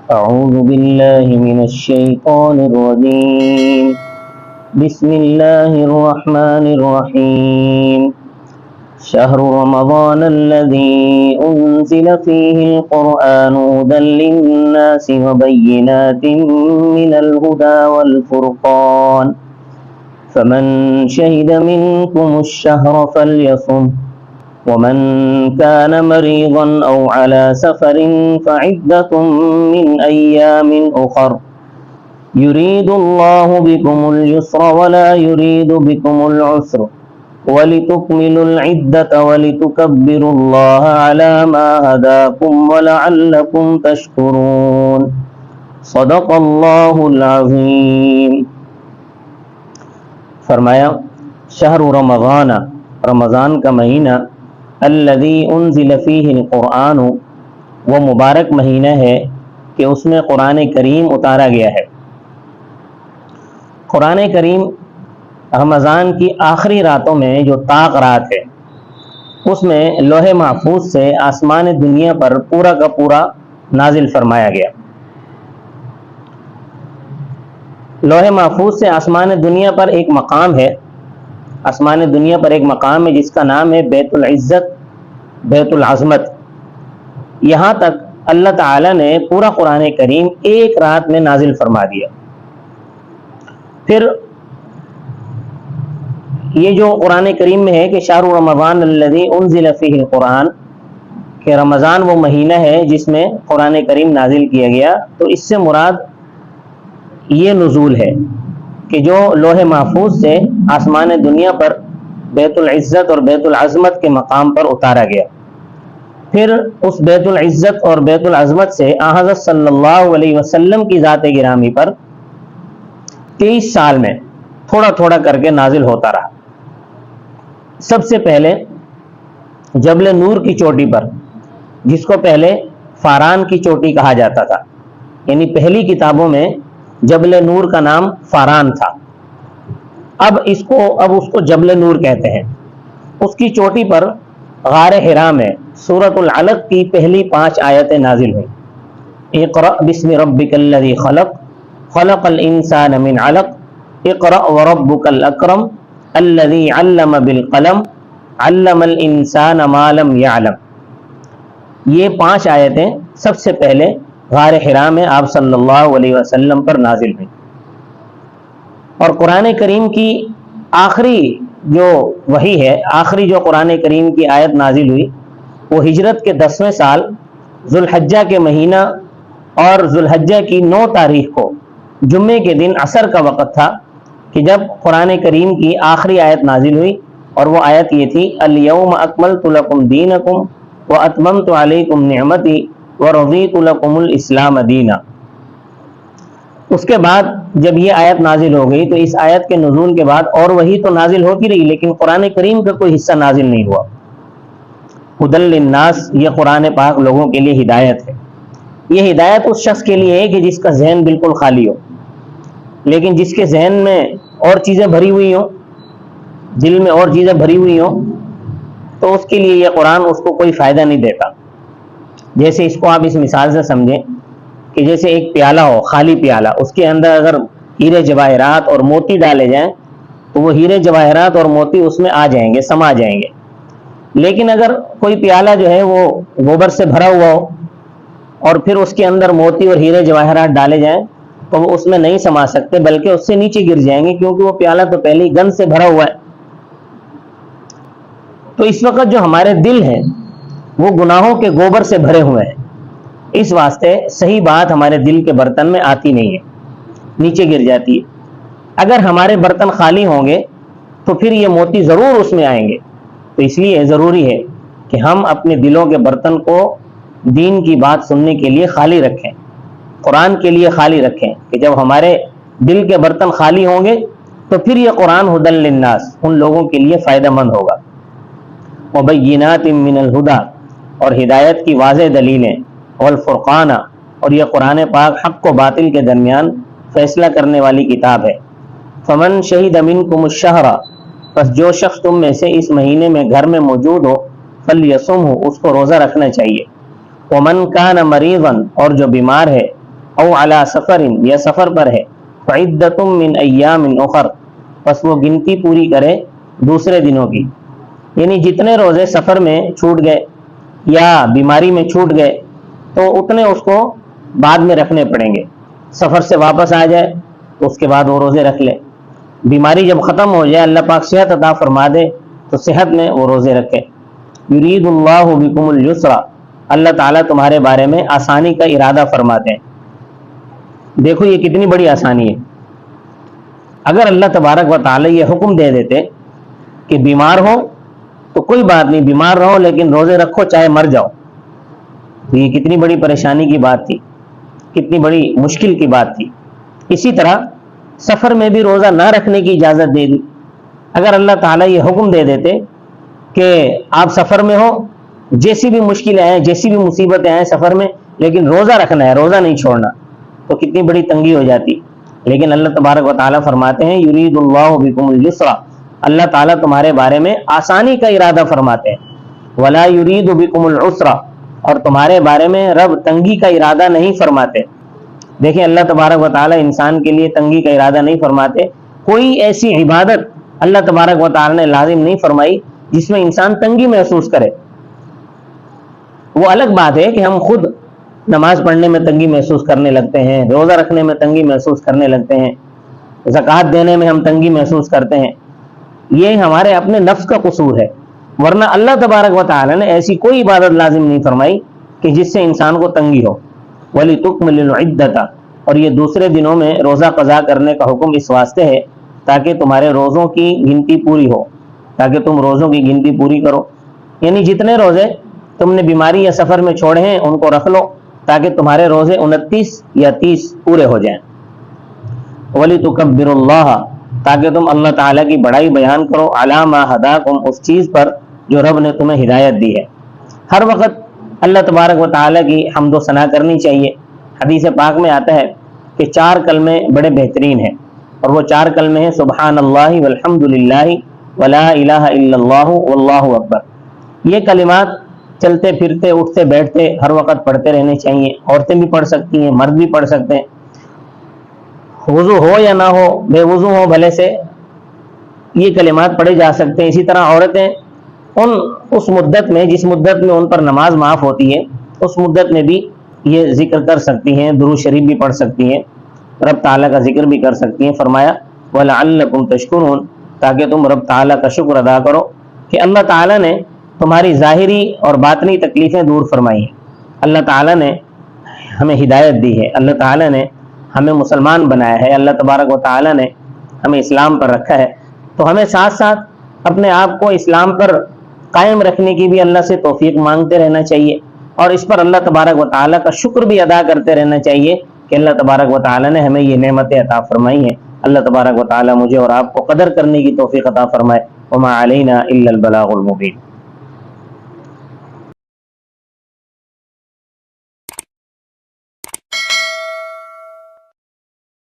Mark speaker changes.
Speaker 1: أعوذ بالله من الشيطان الرجيم بسم الله الرحمن الرحيم شهر رمضان الذي أنزل فيه القرآن هدى للناس وبينات من الهدى والفرقان فمن شهد منكم الشهر فليصم ومن كان مريضا أو على سفر فعدة من أيام أخر يريد الله بكم اليسر ولا يريد بكم العسر ولتكملوا العدة ولتكبروا الله على ما هداكم ولعلكم تشكرون صدق اللہ العظیم۔ فرمایا شہر رمضان، رمضان کا مہینہ، الذی انزل فیہ القرآن، وہ مبارک مہینہ ہے کہ اس میں قرآن کریم اتارا گیا ہے۔ قرآن کریم رمضان کی آخری راتوں میں جو طاق رات ہے اس میں لوح محفوظ سے آسمان دنیا پر پورا کا پورا نازل فرمایا گیا۔ لوح محفوظ سے آسمان دنیا پر ایک مقام ہے، آسمان دنیا پر ایک مقام ہے جس کا نام ہے بیت العزت، بیت العظمت۔ یہاں تک اللہ تعالی نے پورا قرآن کریم ایک رات میں نازل فرما دیا۔ پھر یہ جو قرآن کریم میں ہے کہ شہر رمضان الذی انزل فیہ القرآن، کہ رمضان وہ مہینہ ہے جس میں قرآن کریم نازل کیا گیا، تو اس سے مراد یہ نزول ہے کہ جو لوح محفوظ سے آسمان دنیا پر بیت العزت اور بیت العظمت کے مقام پر اتارا گیا۔ پھر اس بیت العزت اور بیت العظمت سے حضرت صلی اللہ علیہ وسلم کی ذات گرامی پر 23 سال میں تھوڑا تھوڑا کر کے نازل ہوتا رہا۔ سب سے پہلے جبل نور کی چوٹی پر، جس کو پہلے فاران کی چوٹی کہا جاتا تھا، یعنی پہلی کتابوں میں جبل نور کا نام فاران تھا، اب اس کو جبل نور کہتے ہیں۔ اس کی چوٹی پر غار حرا میں سورۃ العلق کی پہلی 5 آیتیں نازل ہوئیں۔ اقرأ بسم ربک الذی خلق خلق الانسان من علق اقرأ وربک الاکرم الذی علم بالقلم علم الانسان ما لم یعلم۔ یہ 5 آیتیں سب سے پہلے غار حرا میں آپ صلی اللہ علیہ وسلم پر نازل ہوئی۔ اور قرآن کریم کی آخری جو وحی ہے، آخری جو قرآن کریم کی آیت نازل ہوئی، وہ ہجرت کے 10ویں سال ذوالحجہ کے مہینہ اور ذوالحجہ کی 9 تاریخ کو جمعے کے دن عصر کا وقت تھا کہ جب قرآن کریم کی آخری آیت نازل ہوئی، اور وہ آیت یہ تھی الیوم اکملت لکم دینکم واتممت علیکم نعمتی ورضیت لکم الاسلام دینا۔ اس کے بعد جب یہ آیت نازل ہو گئی تو اس آیت کے نزول کے بعد اور وہی تو نازل ہوتی رہی، لیکن قرآن کریم کا کوئی حصہ نازل نہیں ہوا۔ ہدی للناس، یہ قرآن پاک لوگوں کے لیے ہدایت ہے۔ یہ ہدایت اس شخص کے لیے ہے کہ جس کا ذہن بالکل خالی ہو، لیکن جس کے ذہن میں اور چیزیں بھری ہوئی ہوں، دل میں اور چیزیں بھری ہوئی ہوں، تو اس کے لیے یہ قرآن اس کو کوئی فائدہ نہیں دیتا۔ جیسے اس کو آپ اس مثال سے سمجھیں کہ جیسے ایک پیالہ ہو، خالی پیالہ، اس کے اندر اگر ہیرے جواہرات اور موتی ڈالے جائیں تو وہ ہیرے جواہرات اور موتی اس میں آ جائیں گے، سما جائیں گے۔ لیکن اگر کوئی پیالہ جو ہے وہ گوبر سے بھرا ہوا ہو اور پھر اس کے اندر موتی اور ہیرے جواہرات ڈالے جائیں تو وہ اس میں نہیں سما سکتے، بلکہ اس سے نیچے گر جائیں گے، کیونکہ وہ پیالہ تو پہلے ہی گند سے بھرا ہوا ہے۔ تو اس وقت جو ہمارے دل ہیں وہ گناہوں کے گوبر سے بھرے ہوئے ہیں، اس واسطے صحیح بات ہمارے دل کے برتن میں آتی نہیں ہے، نیچے گر جاتی ہے۔ اگر ہمارے برتن خالی ہوں گے تو پھر یہ موتی ضرور اس میں آئیں گے۔ تو اس لیے ضروری ہے کہ ہم اپنے دلوں کے برتن کو دین کی بات سننے کے لیے خالی رکھیں، قرآن کے لیے خالی رکھیں، کہ جب ہمارے دل کے برتن خالی ہوں گے تو پھر یہ قرآن ہدی للناس ان لوگوں کے لیے فائدہ مند ہوگا۔ وبینات من الہدی، اور ہدایت کی واضح دلیلیں، والفرقان، اور یہ قرآن پاک حق و باطل کے درمیان فیصلہ کرنے والی کتاب ہے۔ فمن شہد منکم الشہر، پس جو شخص تم میں سے اس مہینے میں گھر میں موجود ہو فلیصمہ، اس کو روزہ رکھنا چاہیے۔ ومن کان مریضا، اور جو بیمار ہے او علی سفر، یا سفر پر ہے، فعدۃ من ایام اخر، پس وہ گنتی پوری کرے دوسرے دنوں کی۔ یعنی جتنے روزے سفر میں چھوٹ گئے یا بیماری میں چھوٹ گئے تو اتنے اس کو بعد میں رکھنے پڑیں گے۔ سفر سے واپس آ جائے تو اس کے بعد وہ روزے رکھ لے، بیماری جب ختم ہو جائے، اللہ پاک صحت عطا فرما دے تو صحت میں وہ روزے رکھے۔ یرید اللہ بکم الیسر، اللہ تعالیٰ تمہارے بارے میں آسانی کا ارادہ فرماتے ہیں۔ دیکھو یہ کتنی بڑی آسانی ہے۔ اگر اللہ تبارک و تعالیٰ یہ حکم دے دیتے کہ بیمار ہو تو کوئی بات نہیں، بیمار رہو لیکن روزے رکھو چاہے مر جاؤ، تو یہ کتنی بڑی پریشانی کی بات تھی، کتنی بڑی مشکل کی بات تھی۔ اسی طرح سفر میں بھی روزہ نہ رکھنے کی اجازت دے دی۔ اگر اللہ تعالیٰ یہ حکم دے دیتے کہ آپ سفر میں ہو، جیسی بھی مشکلیں آئیں، جیسی بھی مصیبتیں آئیں سفر میں، لیکن روزہ رکھنا ہے، روزہ نہیں چھوڑنا، تو کتنی بڑی تنگی ہو جاتی۔ لیکن اللہ تبارک و تعالیٰ فرماتے ہیں یرید اللہ بکم الیسر، اللہ تعالیٰ تمہارے بارے میں آسانی کا ارادہ فرماتے ہیں۔ ولا یرید بکم العسر، اور تمہارے بارے میں رب تنگی کا ارادہ نہیں فرماتے۔ دیکھیں اللہ تبارک و تعالیٰ انسان کے لیے تنگی کا ارادہ نہیں فرماتے۔ کوئی ایسی عبادت اللہ تبارک و تعالیٰ نے لازم نہیں فرمائی جس میں انسان تنگی محسوس کرے۔ وہ الگ بات ہے کہ ہم خود نماز پڑھنے میں تنگی محسوس کرنے لگتے ہیں، روزہ رکھنے میں تنگی محسوس کرنے لگتے ہیں، زکوٰۃ دینے میں ہم تنگی محسوس کرتے ہیں، یہ ہمارے اپنے نفس کا قصور ہے، ورنہ اللہ تبارک و تعالیٰ نے ایسی کوئی عبادت لازم نہیں فرمائی کہ جس سے انسان کو تنگی ہو۔ وَلِتُكْمِلُوا الْعِدَّةَ، اور یہ دوسرے دنوں میں روزہ قضا کرنے کا حکم اس واسطے ہے تاکہ تمہارے روزوں کی گنتی پوری ہو، تاکہ تم روزوں کی گنتی پوری کرو۔ یعنی جتنے روزے تم نے بیماری یا سفر میں چھوڑے ہیں ان کو رکھ لو تاکہ تمہارے روزے 29 یا 30 پورے ہو جائیں۔ وَلِتُكَبِّرُوا اللَّهَ، تاکہ تم اللہ تعالیٰ کی بڑائی بیان کرو، عَلَىٰ مَا هَدَاكُمْ، اس چیز پر جو رب نے تمہیں ہدایت دی ہے۔ ہر وقت اللہ تبارک و تعالیٰ کی حمد و ثنا کرنی چاہیے۔ حدیث پاک میں آتا ہے کہ 4 کلمے بڑے بہترین ہیں، اور وہ 4 کلمے ہیں سبحان اللہ والحمد للہ ولا الہ الا اللہ واللہ اکبر۔ یہ کلمات چلتے پھرتے اٹھتے بیٹھتے ہر وقت پڑھتے رہنے چاہیے۔ عورتیں بھی پڑھ سکتی ہیں، مرد بھی پڑھ سکتے ہیں، وضو ہو یا نہ ہو، بے وضو ہو بھلے سے، یہ کلمات پڑھے جا سکتے ہیں۔ اسی طرح عورتیں اس مدت میں جس مدت میں ان پر نماز معاف ہوتی ہے اس مدت میں بھی یہ ذکر کر سکتی ہیں، درود شریف بھی پڑھ سکتی ہیں، رب تعالیٰ کا ذکر بھی کر سکتی ہیں۔ فرمایا وَلَعَلَّكُمْ تَشْكُرُونَ، تاکہ تم رب تعالیٰ کا شکر ادا کرو کہ اللہ تعالیٰ نے تمہاری ظاہری اور باطنی تکلیفیں دور فرمائی ہیں، اللہ تعالیٰ نے ہمیں ہدایت دی ہے، اللہ تعالیٰ نے ہمیں مسلمان بنایا ہے، اللہ تبارک و تعالیٰ نے ہمیں اسلام پر رکھا ہے۔ تو ہمیں ساتھ ساتھ اپنے آپ کو اسلام پر قائم رکھنے کی بھی اللہ سے توفیق مانگتے رہنا چاہیے، اور اس پر اللہ تبارک و تعالیٰ کا شکر بھی ادا کرتے رہنا چاہیے کہ اللہ تبارک و تعالیٰ نے ہمیں یہ نعمتیں عطا فرمائی ہیں۔ اللہ تبارک و تعالیٰ مجھے اور آپ کو قدر کرنے کی توفیق عطا فرمائے۔ وما علینا الا البلاغ المبین۔